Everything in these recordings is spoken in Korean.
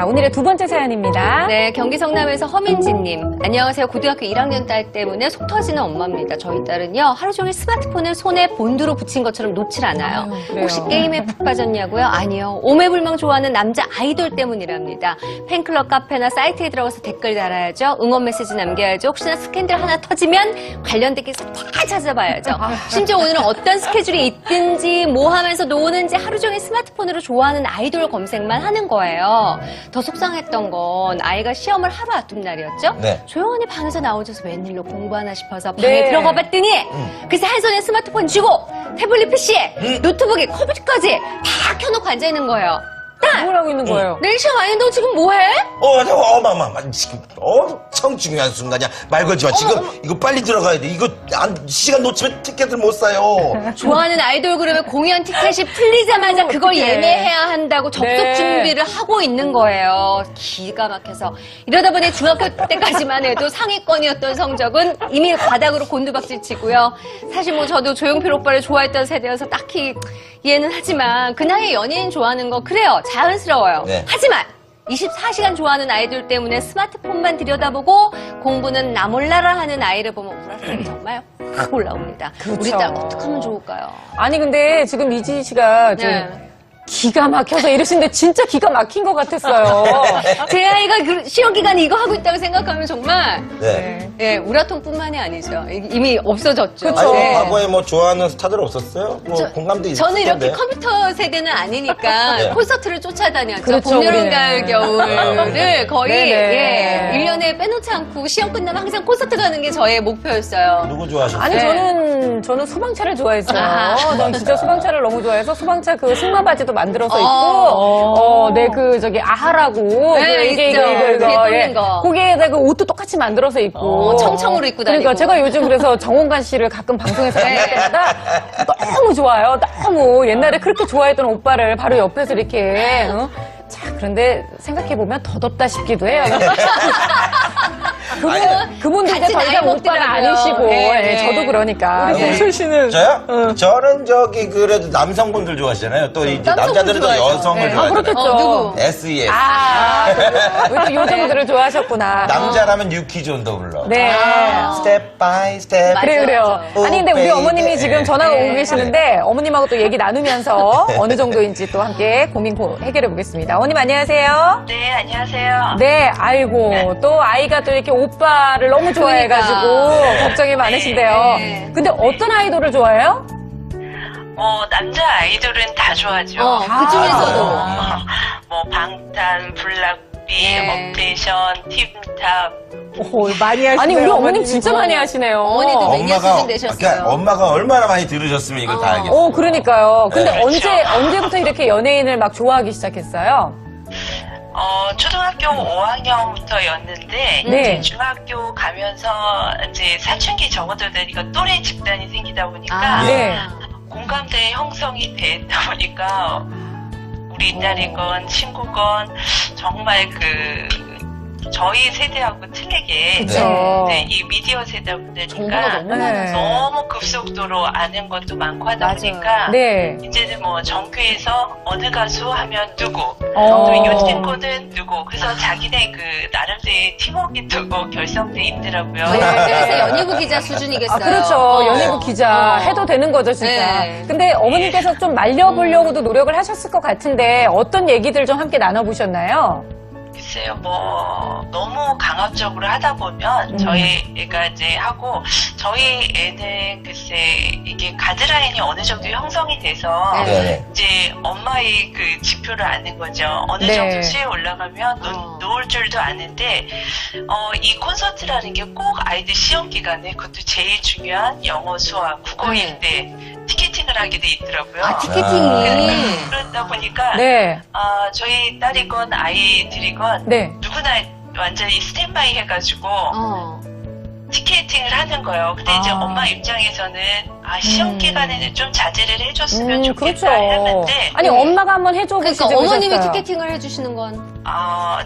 자, 오늘의 두 번째 사연입니다. 네, 경기 성남에서 허민지님. 안녕하세요. 고등학교 1학년 딸 때문에 속 터지는 엄마입니다. 저희 딸은요, 하루 종일 스마트폰을 손에 본드로 붙인 것처럼 놓질 않아요. 혹시 게임에 푹 빠졌냐고요? 아니요. 오매불망 좋아하는 남자 아이돌 때문이랍니다. 팬클럽 카페나 사이트에 들어가서 댓글 달아야죠. 응원 메시지 남겨야죠. 혹시나 스캔들 하나 터지면 관련된 기사 다 찾아봐야죠. 심지어 오늘은 어떤 스케줄이 있든지 뭐 하면서 노는지 하루 종일 스마트폰으로 좋아하는 아이돌 검색만 하는 거예요. 더 속상했던 건 아이가 시험을 하루 앞둔 날이었죠. 네. 조용히 방에서 나오셔서 웬일로 공부하나 싶어서 네. 방에 들어가 봤더니 글쎄 한 손에 스마트폰 쥐고 태블릿 PC에 노트북에 컴퓨터까지 다 켜놓고 앉아있는 거예요. 딸! 뭘 하고 있는 거예요? 내일 시험 아닌데 너 지금 뭐해? 지금 엄청 중요한 순간이야. 말 걸지 마. 지금 이거 빨리 들어가야 돼. 이거 시간 놓치면 티켓을 못 사요. 좋아하는 아이돌 그룹의 공연 티켓이 풀리자마자 그걸 예매해야 한다고 접속 네. 준비를 하고 있는 거예요. 기가 막혀서. 이러다 보니 중학교 때까지만 해도 상위권이었던 성적은 이미 바닥으로 곤두박질 치고요. 사실 뭐 저도 조용필 오빠를 좋아했던 세대여서 딱히 이해는 하지만 그 나이에 연예인 좋아하는 거 그래요. 자연스러워요. 네. 하지만 24시간 좋아하는 아이들 때문에 스마트폰만 들여다보고 공부는 나 몰라라 하는 아이를 보면 우라통이 정말 확 올라옵니다. 그렇죠. 우리 딸 어떡하면 좋을까요? 아니, 근데 지금 이지 씨가 좀 네. 기가 막혀서 이러시는데 진짜 기가 막힌 것 같았어요. 제 아이가 시험 기간에 이거 하고 있다고 생각하면 정말 네. 예, 우라통뿐만이 아니죠. 이미 없어졌죠. 그쵸. 아니, 네. 과거에 뭐 좋아하는 스타들 없었어요? 뭐 공감도 있을 저는 이렇게 텐데. 컴퓨터 세대는 아니니까 네. 콘서트를 쫓아다녔죠. 그렇죠, 봄, 여름, 우리는. 가을, 겨울을 거의 네네. 1년에 빼놓지 않고 시험 끝나면 항상 콘서트 가는 게 저의 목표였어요. 누구 좋아하셨어요? 아니, 네. 저는 소방차를 좋아했어요. 아하. 난 진짜 소방차를 너무 좋아해서 소방차 그 승마 바지도 만들어서 입고, 아하라고. 네, 있죠. 뒤에 꽂는 거. 거기에다 그 옷도 똑같이 만들어서 입고. 청청으로 입고 다니고. 그러니까 제가 요즘 그래서 정원관 씨를 가끔 방송에서 만날 때마다 너무 좋아요. 너무 옛날에 그렇게 좋아했던 오빠를 바로 옆에서 이렇게. 자, 그런데 생각해보면 더 덥다 싶기도 해요. 그분도 이제 같이 더 이상 나이 오빠가 먹더라고요. 아니시고, 네, 예, 네. 저도 그러니까. 우리 홍철 씨는. 저요? 저는 그래도 남성분들 좋아하시잖아요. 또 이제 남자들은 또 좋아하죠. 여성을 네. 좋아하잖아요. 그렇겠죠. 누구? SES. 또 요정들을 좋아하셨구나. 남자라면 유키존도 불러. 네. 스텝 바이 스텝. 맞아요. 그래요. 맞아요. 아니, 근데 우리 오, 어머님이 베이비. 지금 전화가 네. 오고 계시는데, 어머님하고 또 얘기 나누면서 어느 정도인지 또 함께 고민 해결해 보겠습니다. 어머님, 안녕하세요. 네, 안녕하세요. 네, 아이고, 또 아이가 또 이렇게 오빠를 너무 좋아해가지고 그러니까. 걱정이 많으신데요. 네. 근데 어떤 아이돌을 좋아해요? 남자 아이돌은 다 좋아하죠. 그 중에서도. 뭐, 방탄, 블락비, 네. 업테이션, 팁탑. 많이 하시네요. 아니, 우리 어머님 진짜 많이 하시네요. 어머니도 매니아 수준 되셨어요. 그러니까 엄마가 얼마나 많이 들으셨으면 이걸 다 알겠어요. 그러니까요. 근데 네. 언제부터 이렇게 연예인을 막 좋아하기 시작했어요? 초등학교 5학년부터였는데, 네. 이제 중학교 가면서 이제 사춘기 접어들다 보니까 또래 집단이 생기다 보니까, 네. 공감대 형성이 되다 보니까, 우리 딸이건 친구건 정말 저희 세대하고 틀리게 그쵸. 네, 이 미디어 세대다 보니까 정보가 너무 많아서. 너무 급속도로 아는 것도 많고 하다 맞아요. 보니까 네. 이제는 뭐 정규에서 어느 가수 하면 누구 어. 또 요 친구는 누구 그래서 자기네 나름대로의 팀워크도 결성돼 있더라고요. 그래서 연예부 기자 수준이겠어요. 그렇죠. 연예부 기자 해도 되는 거죠, 진짜. 네. 근데 어머님께서 좀 말려보려고도 노력을 하셨을 것 같은데 어떤 얘기들 좀 함께 나눠보셨나요? 글쎄요, 너무 강압적으로 하다 보면 저희 애가 이제 하고 저희 애는 글쎄 이게 가드라인이 어느 정도 형성이 돼서 네. 이제 엄마의 그 지표를 아는 거죠. 어느 네. 정도 수에 올라가면 놓을 줄도 아는데 이 콘서트라는 게 꼭 아이들 시험 기간에 그것도 제일 중요한 영어, 수학, 국어일 때 티켓팅을 하게 돼 있더라고요. 티켓팅이. 그러다 보니까 네. 저희 딸이건 아이들이건 네. 누구나 완전히 스탠바이 해가지고 티켓팅을 하는 거예요. 근데 이제 엄마 입장에서는 시험 기간에는 좀 자제를 해줬으면 좋겠다 그렇죠. 했는데 아니, 엄마가 한번 해줘보시지 그러니까 어머님이 그러셨어요. 티켓팅을 해주시는 건.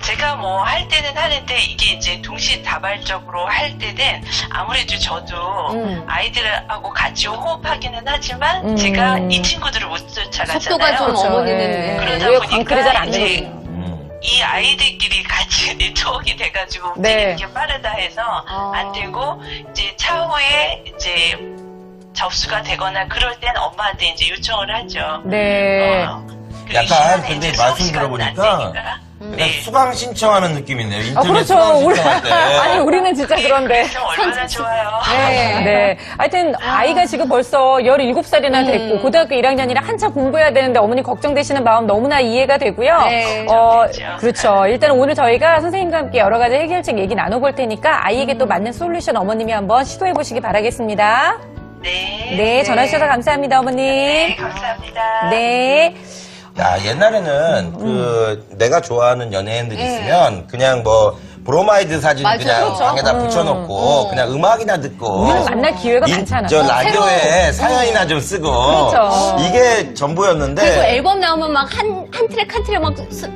제가 뭐 할 때는 하는데 이게 이제 동시다발적으로 할 때는 아무래도 저도 아이들하고 같이 호흡하기는 하지만 제가 이 친구들을 못 쫓아가잖아요. 속도가 좀 그렇죠. 어머니는. 네. 그러다 왜 보니까 광클이 잘 안 이제 되거든요. 이 아이들끼리 같이 네트워크가 돼가지고 네. 움직이는 게 빠르다 해서 안 되고 이제 차후에 이제 접수가 되거나 그럴 땐 엄마한테 이제 요청을 하죠. 네. 그 약간 시간에 근데 이제 말씀 수업 시간은 안 들어보니까 되니까. 약간 수강 신청하는 느낌이네요. 인터넷 그렇죠. 수강 우리, 신청할 때. 아니, 우리는 진짜 그런데. 그럼 얼마나 좋아요. 네. 하여튼, 아이가 지금 벌써 17살이나 됐고, 고등학교 1학년이라 한참 공부해야 되는데 어머니 걱정되시는 마음 너무나 이해가 되고요. 네. 그렇죠. 일단 오늘 저희가 선생님과 함께 여러 가지 해결책 얘기 나눠볼 테니까 아이에게 또 맞는 솔루션 어머님이 한번 시도해보시기 바라겠습니다. 네. 네, 전화 주셔서 감사합니다, 어머님. 네, 감사합니다. 네. 야, 옛날에는 내가 좋아하는 연예인들 있으면 그냥 뭐 브로마이드 사진 맞아요. 그냥 그렇죠. 방에다 붙여놓고 그냥 음악이나 듣고 우리는 만날 기회가 많지 않았어. 저 라디오에 사연이나 좀 쓰고 그렇죠. 이게 전부였는데 그리고 앨범 나오면 막 한 트랙 한 트랙 막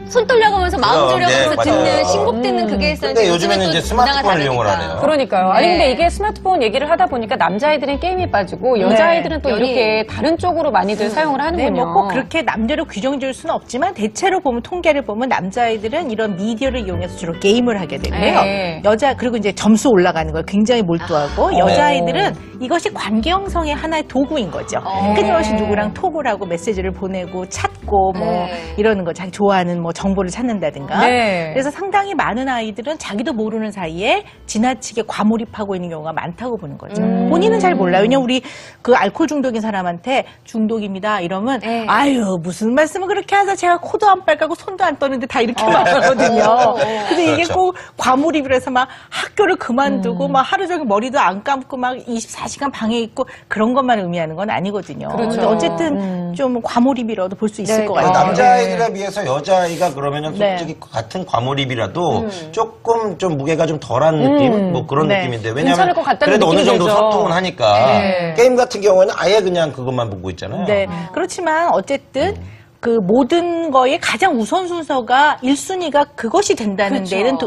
손 떨려가면서 마음 그럼, 졸여가면서 네, 듣는 맞아요. 신곡 듣는 그게 있었는데 근데 요즘에는 또 이제 문화가 스마트폰을 이용을 다르니까. 하네요. 그러니까요. 아니 네. 근데 이게 스마트폰 얘기를 하다 보니까 남자아이들은 게임에 빠지고 여자아이들은 또 연예인. 이렇게 다른 쪽으로 많이들 사용을 네, 하는군요. 뭐 꼭 그렇게 남녀를 규정 지을 수는 없지만 대체로 보면 통계를 보면 남자아이들은 이런 미디어를 이용해서 주로 게임을 하게 되고요. 네. 그리고 이제 점수 올라가는 걸 굉장히 몰두하고 여자아이들은 이것이 관계 형성의 하나의 도구인 거죠. 끊임없이 누구랑 톡을 하고 메시지를 보내고 찾고 뭐 네. 이러는 거 자기 좋아하는 뭐 정보를 찾는다든가. 네. 그래서 상당히 많은 아이들은 자기도 모르는 사이에 지나치게 과몰입하고 있는 경우가 많다고 보는 거죠. 본인은 잘 몰라요. 왜냐면 우리 그 알코올 중독인 사람한테 중독입니다 이러면 네. 아유 무슨 말씀을 그렇게 하자 제가 코도 안 빨가고 손도 안 떠는데 다 이렇게 말하거든요. 근데 이게 그렇죠. 꼭 과몰입을 해서 막 학교를 그만두고 막 하루 종일 머리도 안 감고 막 24시간 방에 있고 그런 것만 의미하는 건 아니거든요. 그렇죠. 근데 어쨌든 좀 과몰입이라도 볼 수 있을 네, 것 네. 같아요. 남자아이들에 비해서 여자아이가 그러면은 네. 솔직히 같은 과몰입이라도 조금 좀 무게가 좀 덜한 느낌? 뭐 그런 네. 느낌인데. 괜찮을 왜냐면 것 같다는 그래도 어느 느낌이 정도 들죠. 소통은 하니까. 네. 게임 같은 경우에는 아예 그냥 그것만 보고 있잖아요. 네. 그렇지만 어쨌든 그 모든 거의 가장 우선 순서가 1순위가 그것이 된다는 그렇죠. 데는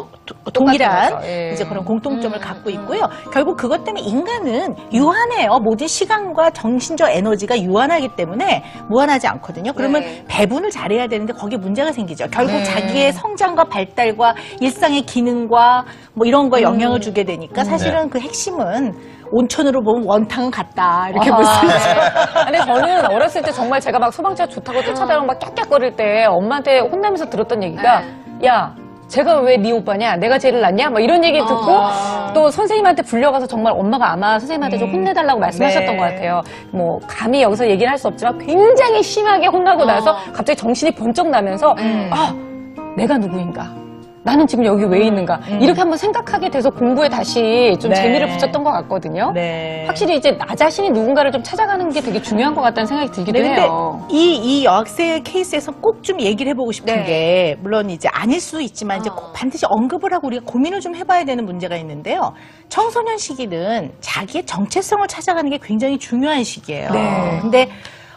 동일한 거죠. 예. 이제 그런 공통점을 갖고 있고요. 결국 그것 때문에 인간은 유한해요. 모든 시간과 정신적 에너지가 유한하기 때문에 무한하지 않거든요. 그러면 네. 배분을 잘해야 되는데 거기에 문제가 생기죠. 결국 네. 자기의 성장과 발달과 일상의 기능과 뭐 이런 거에 영향을 주게 되니까 사실은 그 핵심은 온천으로 보면 원탕은 같다 이렇게 볼 수 있죠. 근데 저는 어렸을 때 정말 제가 막 소방차 좋다고 쫓아다니고 막 깍깍거릴 때 엄마한테 혼나면서 들었던 얘기가 야 제가 왜 네 오빠냐? 내가 제일 낫냐? 막 이런 얘기 듣고 또 선생님한테 불려가서 정말 엄마가 아마 선생님한테 좀 혼내달라고 말씀하셨던 네. 것 같아요. 뭐 감히 여기서 얘기를 할 수 없지만 굉장히 심하게 혼나고 나서 갑자기 정신이 번쩍 나면서 아 내가 누구인가? 나는 지금 여기 왜 있는가? 이렇게 한번 생각하게 돼서 공부에 다시 좀 네. 재미를 붙였던 것 같거든요. 네. 확실히 이제 나 자신이 누군가를 좀 찾아가는 게 되게 중요한 것 같다는 생각이 들기도 네, 근데 해요. 이 여학생 케이스에서 꼭 좀 얘기를 해보고 싶은 네. 게 물론 이제 아닐 수 있지만 이제 꼭 반드시 언급을 하고 우리가 고민을 좀 해봐야 되는 문제가 있는데요. 청소년 시기는 자기의 정체성을 찾아가는 게 굉장히 중요한 시기예요. 네. 근데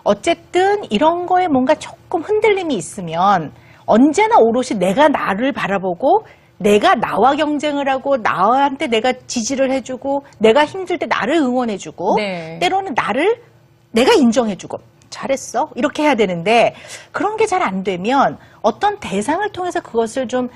어쨌든 이런 거에 뭔가 조금 흔들림이 있으면 언제나 오롯이 내가 나를 바라보고 내가 나와 경쟁을 하고 나한테 내가 지지를 해주고 내가 힘들 때 나를 응원해주고 네. 때로는 나를 내가 인정해주고 잘했어 이렇게 해야 되는데 그런 게 잘 안 되면 어떤 대상을 통해서 그것을 좀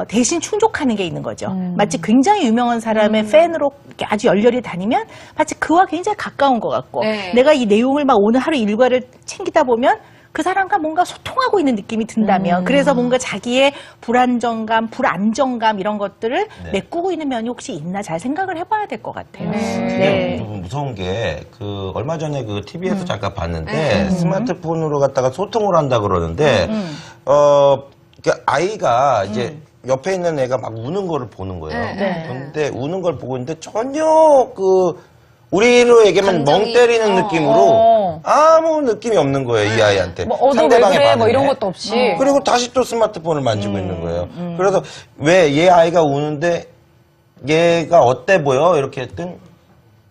대신 충족하는 게 있는 거죠. 마치 굉장히 유명한 사람의 팬으로 이렇게 아주 열렬히 다니면 마치 그와 굉장히 가까운 것 같고 네. 내가 이 내용을 막 오늘 하루 일과를 챙기다 보면 그 사람과 뭔가 소통하고 있는 느낌이 든다면 그래서 뭔가 자기의 불안정감, 불안정감 이런 것들을 메꾸고 있는 면이 혹시 있나 잘 생각을 해봐야 될 것 같아요. 이게 좀 무서운 게, 얼마 전에 그 TV에서 잠깐 봤는데, 스마트폰으로 갖다가 소통을 한다 그러는데, 아이가 이제 옆에 있는 애가 막 우는 거를 보는 거예요. 네. 근데 우는 걸 보고 있는데 전혀 우리로 얘기하면 멍 감정이- 때리는 느낌으로 아무 느낌이 없는 거예요, 이 아이한테. 뭐, 너 왜 상대방의 그래? 뭐 반응에. 이런 것도 없이. 그리고 다시 또 스마트폰을 만지고 있는 거예요. 그래서 왜 얘 아이가 우는데 얘가 어때 보여? 이렇게 했더니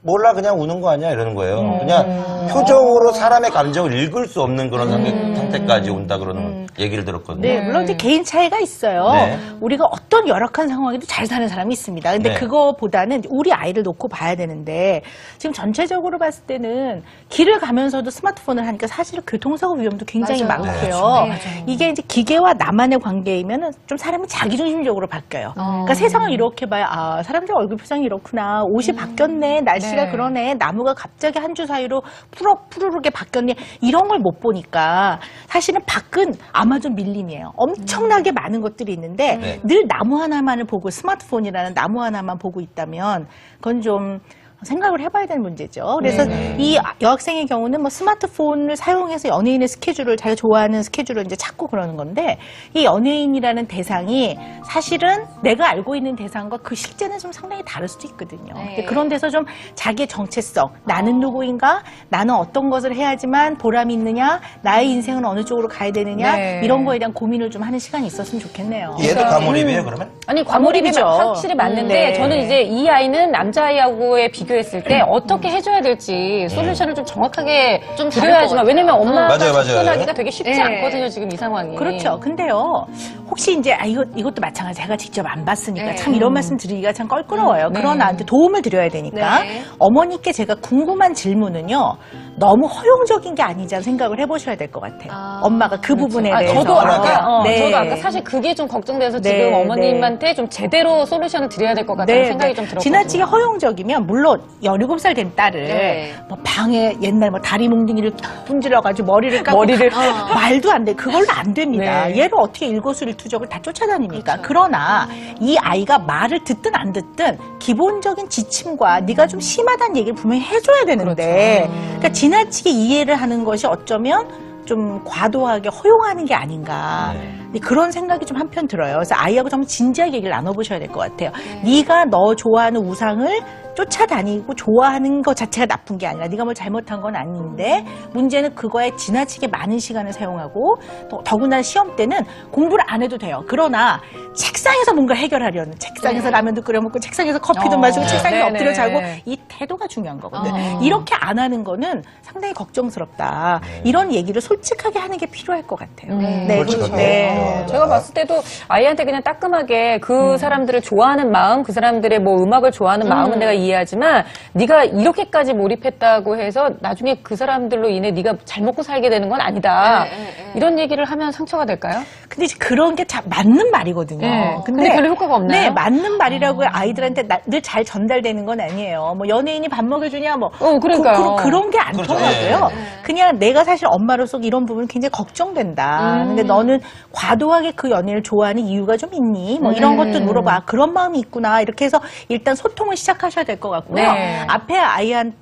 몰라 그냥 우는 거 아니야 이러는 거예요. 그냥 표정으로 사람의 감정을 읽을 수 없는 그런 상태까지 온다 그러는 얘기를 들었거든요. 네, 물론 이제 개인 차이가 있어요. 네. 우리가 어떤 열악한 상황에도 잘 사는 사람이 있습니다. 근데 네. 그거보다는 우리 아이를 놓고 봐야 되는데 지금 전체적으로 봤을 때는 길을 가면서도 스마트폰을 하니까 사실 교통사고 위험도 굉장히 맞아요. 많고요. 네, 이게 이제 기계와 나만의 관계이면은 좀 사람이 자기중심적으로 바뀌어요. 그러니까 세상을 이렇게 봐야 아, 사람들 얼굴 표정이 이렇구나. 옷이 바뀌었네. 날씨가 네. 그러네. 나무가 갑자기 한 주 사이로 푸르르게 바뀌었네. 이런 걸 못 보니까 사실은 밖은 아마존 밀림이에요. 엄청나게 많은 것들이 있는데 네. 늘 나무 하나만을 보고 스마트폰이라는 나무 하나만 보고 있다면 그건 좀 생각을 해봐야 되는 문제죠. 그래서 이 여학생의 경우는 뭐 스마트폰을 사용해서 연예인의 스케줄을 자기가 좋아하는 스케줄을 이제 찾고 그러는 건데 이 연예인이라는 대상이 사실은 내가 알고 있는 대상과 그 실제는 좀 상당히 다를 수도 있거든요. 네. 근데 그런 데서 좀 자기의 정체성, 나는 누구인가, 나는 어떤 것을 해야지만 보람이 있느냐, 나의 인생은 어느 쪽으로 가야 되느냐 네. 이런 거에 대한 고민을 좀 하는 시간이 있었으면 좋겠네요. 얘도 과몰입이에요 그러면? 아니 과몰입이 과몰입이죠. 확실히 맞는데 네. 저는 이제 이 아이는 남자아이하고의 비교했을 때 어떻게 해줘야 될지 솔루션을 좀 정확하게 좀 다를 드려야지만 것 왜냐면 엄마가 맞아요, 맞아요. 접근하기가 되게 쉽지 네. 않거든요 지금 이 상황이. 그렇죠. 근데요, 혹시 이제, 이것도 마찬가지. 제가 직접 안 봤으니까 네. 참 이런 말씀 드리기가 참 껄끄러워요. 네. 그러나 나한테 도움을 드려야 되니까. 네. 어머니께 제가 궁금한 질문은요, 너무 허용적인 게 아니지 생각을 해보셔야 될 것 같아요. 아, 엄마가 그 부분에 아, 대해서. 저도 아까 네. 저도 아까 사실 그게 좀 걱정돼서 네, 지금 어머님한테 좀 제대로 솔루션을 드려야 될 것 같다는 생각이 좀 들었거든요. 지나치게 허용적이면 물론 17살 된 딸을 네. 뭐 방에 옛날 뭐 다리 뭉둥이를 분질러가지고 머리를 깎고 머리를. 말도 안 돼. 그걸로 안 됩니다. 네. 얘를 어떻게 일거수일투족을 다 쫓아다닙니까? 그러나 이 아이가 말을 듣든 안 듣든 기본적인 지침과 네가 좀 심하다는 얘기를 분명히 해줘야 되는데 그러니까 지나치게 이해를 하는 것이 어쩌면 좀 과도하게 허용하는 게 아닌가. 근데 그런 생각이 좀 한편 들어요. 그래서 아이하고 정말 진지하게 얘기를 나눠보셔야 될 것 같아요. 네가 너 좋아하는 우상을 쫓아다니고 좋아하는 것 자체가 나쁜 게 아니라 네가 뭘 잘못한 건 아닌데 문제는 그거에 지나치게 많은 시간을 사용하고 더군다나 시험 때는 공부를 안 해도 돼요. 그러나 책상에서 뭔가 해결하려는 책상에서 라면도 끓여 먹고 책상에서 커피도 마시고 책상에 네네. 엎드려 자고 이 태도가 중요한 거거든. 이렇게 안 하는 거는 상당히 걱정스럽다. 이런 얘기를 솔직하게 하는 게 필요할 것 같아요. 네, 솔직하게. 네. 제가 봤을 때도 아이한테 그냥 따끔하게 그 사람들을 좋아하는 마음, 그 사람들의 뭐 음악을 좋아하는 마음은 내가 이해하지만 네가 이렇게까지 몰입했다고 해서 나중에 그 사람들로 인해 네가 잘 먹고 살게 되는 건 아니다. 이런 얘기를 하면 상처가 될까요? 근데 이제 그런 게 맞는 말이거든요. 네. 근데 별로 효과가 없나요? 네, 맞는 말이라고 아이들한테 늘 잘 전달되는 건 아니에요. 뭐 연예인이 밥 먹여주냐, 뭐. 그러니까요. 그런 게 안 그렇죠. 통하고요. 예. 그냥 내가 사실 엄마로서 이런 부분 굉장히 걱정된다. 근데 너는 과도하게 그 연예인을 좋아하는 이유가 좀 있니? 뭐 이런 것도 물어봐. 그런 마음이 있구나. 이렇게 해서 일단 소통을 시작하셔야 될 것 같고요. 네. 앞에 아이한테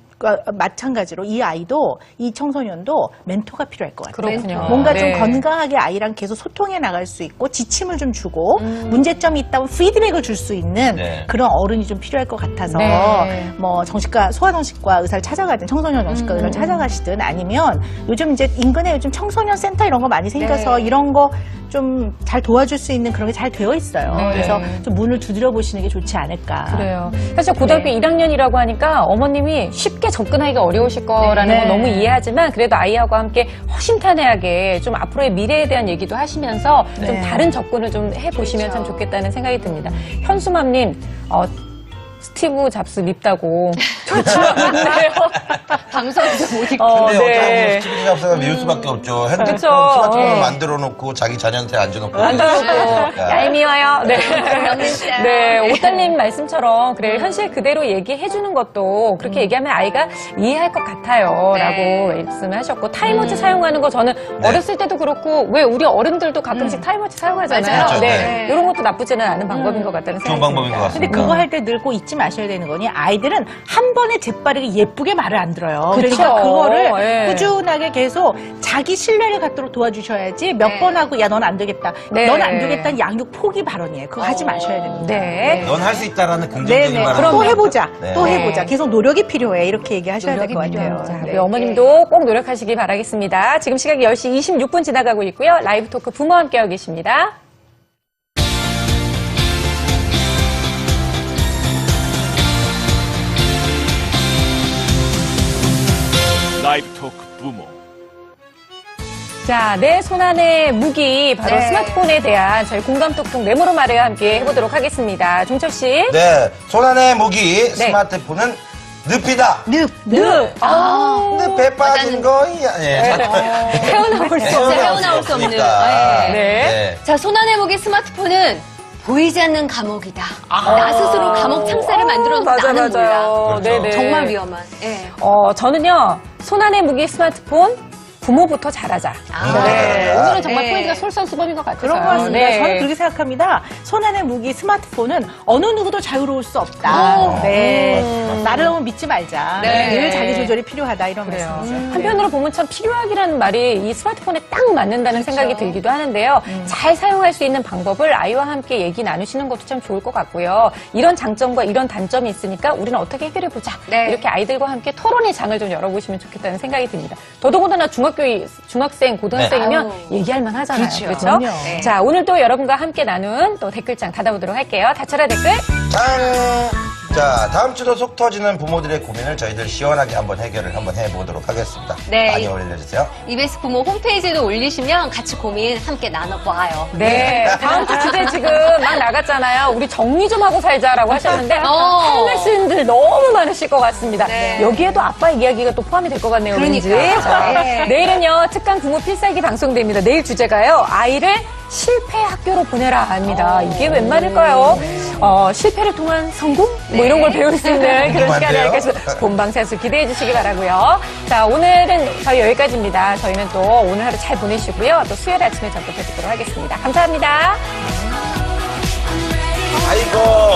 마찬가지로 이 아이도 이 청소년도 멘토가 필요할 것 같아요. 그렇군요. 뭔가 좀 네. 건강하게 아이랑 계속 소통해 나갈 수 있고 지침을 좀 주고 문제점이 있다면 피드백을 줄 수 있는 네. 그런 어른이 좀 필요할 것 같아서 네. 뭐 정신과 소아정신과 의사를 찾아가든 청소년 정신과 의사를 찾아가시든 아니면 요즘 이제 인근에 요즘 청소년 센터 이런 거 많이 생겨서 네. 이런 거 좀 잘 도와줄 수 있는 그런 게 잘 되어 있어요. 네. 그래서 좀 문을 두드려 보시는 게 좋지 않을까. 그래요. 사실 고등학교 네. 1학년이라고 하니까 어머님이 쉽게 접근하기가 어려우실 거라는 네. 건 너무 이해하지만 그래도 아이하고 함께 허심탄회하게 좀 앞으로의 미래에 대한 얘기도 하시면서 좀 네. 다른 접근을 좀 해보시면 참 좋겠다는 생각이 듭니다. 현수맘님, 스티브 잡스 밉다고 조심하는데요. 방송에서 못 입고. 어, 근데 네. 어쩌면 스티븐 잡스가 미울 수밖에 없죠. 핸드폰, 그쵸. 스마트폰을 어. 만들어 놓고 자기 자녀한테 앉혀놓고. 앉아놓고 얄미워요. 네. 명민씨야. 네, 오딸님 말씀처럼 그래 현실 그대로 얘기해주는 것도 그렇게 얘기하면 아이가 이해할 것 같아요. 네. 라고 말씀하셨고 타이머치 사용하는 거 저는 어렸을 때도 그렇고 왜 우리 어른들도 가끔씩 타이머치 사용하잖아요. 맞아요. 그렇죠. 네. 네. 이런 것도 나쁘지는 않은 방법인 것 같다는 좋은 생각이 방법인 듭니다. 것 같습니다. 근데 그거 할 때 늘 꼭 잊지 마셔야 되는 거니 아이들은 한 번에 재빠르게 예쁘게 말을 안 들어요. 그렇죠. 그러니까 그거를 예. 꾸준하게 계속 자기 신뢰를 갖도록 도와주셔야지 몇 네. 번 하고 야 넌 안 되겠다. 네. 넌 안 되겠다는 양육 포기 발언이에요. 그거 하지 마셔야 됩니다. 네. 넌 할 수 있다라는 긍정적인 네네. 말을. 또 해보자. 네. 또 네. 해보자. 계속 노력이 필요해. 이렇게 얘기하셔야 될 노력이 것 같아요. 필요하죠. 자, 네. 우리 어머님도 꼭 노력하시기 바라겠습니다. 지금 시각이 10시 26분 지나가고 있고요. 라이브 토크 부모와 함께하고 계십니다. 라이브토크 부모. 자, 내 손안의 무기, 바로 네. 스마트폰에 대한 저희 공감톡톡 네모로 말해요 함께 해보도록 하겠습니다. 종철 씨. 네, 손안의 무기 스마트폰은 늪이다. 늪. 늪에 빠진 거이 아니에요. 헤어나올 수 진짜 없는. 헤어나올 수 없는. 없으니까. 네. 자, 손안의 무기 스마트폰은 보이지 않는 감옥이다. 나 스스로 감옥 창살을 만들어서 맞아, 나는 맞아요. 몰라. 네네. 정말 위험한. 예. 저는요, 손안의 무기 스마트폰, 부모부터 잘하자. 네. 오늘은 정말 네. 포인트가 솔선수범인 것 같아요. 그런 것 같습니다. 저는 그렇게 생각합니다. 손안의 무기 스마트폰은 어느 누구도 자유로울 수 없다. 네. 나를 너무 믿지 말자. 네. 늘 자기 조절이 필요하다 이런 그래요. 말씀이죠. 한편으로 보면 참 필요하기라는 말이 이 스마트폰에 딱 맞는다는 생각이 들기도 하는데요. 잘 사용할 수 있는 방법을 아이와 함께 얘기 나누시는 것도 참 좋을 것 같고요. 이런 장점과 이런 단점이 있으니까 우리는 어떻게 해결해보자. 네. 이렇게 아이들과 함께 토론의 장을 좀 열어보시면 좋겠다는 생각이 듭니다. 더더군다나 중학생, 고등학생이면 네. 얘기할 만 하잖아요. 그렇죠. 그럼요. 네. 자, 오늘 또 여러분과 함께 나눈 또 댓글장 닫아보도록 할게요. 다쳐라 댓글. 짠! 자, 다음 주도 속 터지는 부모들의 고민을 저희들 시원하게 한번 해결을 한번 해보도록 하겠습니다. 네. 많이 올려주세요. EBS 부모 홈페이지에도 올리시면 같이 고민 함께 나눠봐요. 네, 다음 주 주제 지금 막 나갔잖아요. 우리 정리 좀 하고 살자라고 하셨는데 할 말씀들 너무 많으실 것 같습니다. 네. 여기에도 아빠의 이야기가 또 포함이 될 것 같네요. 왠지. 그러니까. 자, 네. 내일은요 특강 부모 필살기 방송됩니다. 내일 주제가요 아이를 실패 학교로 보내라 합니다. 이게 웬 말일까요? 실패를 통한 성공? 뭐 이런 걸 배울 수 있는 그런 시간이 궁금한데요? 아닐까 싶어서 본방사수 기대해 주시기 바라고요. 자, 오늘은 저희 여기까지입니다. 저희는 또 오늘 하루 잘 보내시고요. 또 수요일 아침에 전부 뵙도록 하겠습니다. 감사합니다. 아이고.